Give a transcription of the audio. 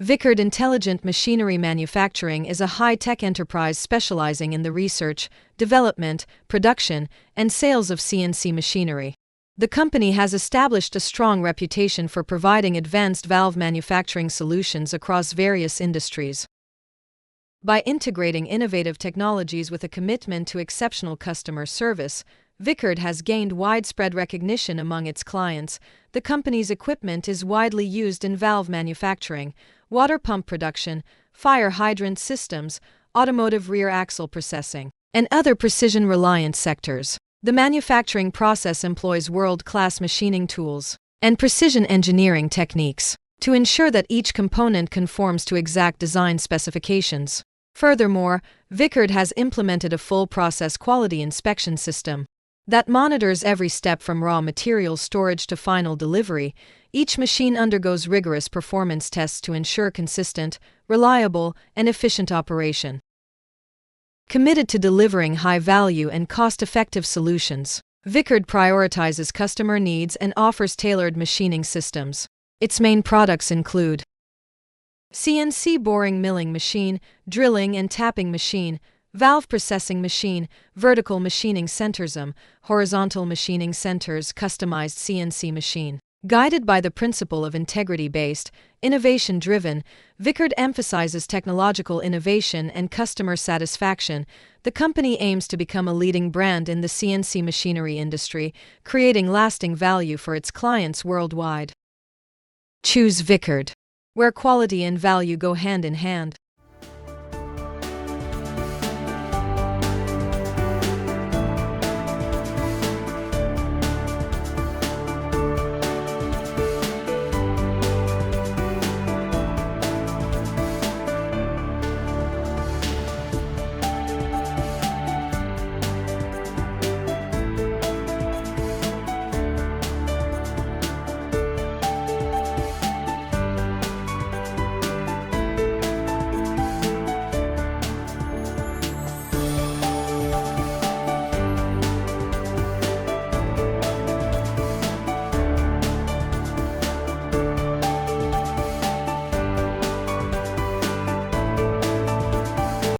Wechat Intelligent Machinery Manufacturing is a high-tech enterprise specializing in the research, development, production, and sales of CNC machinery. The company has established a strong reputation for providing advanced valve manufacturing solutions across various industries. By integrating innovative technologies with a commitment to exceptional customer service, Wechat has gained widespread recognition among its clients. The company's equipment is widely used in valve manufacturing, water pump production, fire hydrant systems, automotive rear axle processing, and other precision-reliant sectors. The manufacturing process employs world-class machining tools and precision engineering techniques to ensure that each component conforms to exact design specifications. Furthermore, Wechat has implemented a full process quality inspection system that monitors every step from raw material storage to final delivery. Each machine undergoes rigorous performance tests to ensure consistent, reliable, and efficient operation. Committed to delivering high-value and cost-effective solutions, Wechat prioritizes customer needs and offers tailored machining systems. Its main products include CNC boring milling machine, drilling and tapping machine, valve processing machine, vertical machining centers, horizontal machining centers, customized CNC machine. Guided by the principle of integrity-based, innovation-driven, Wechat emphasizes technological innovation and customer satisfaction. The company aims to become a leading brand in the CNC machinery industry, creating lasting value for its clients worldwide. Choose Wechat, where quality and value go hand in hand.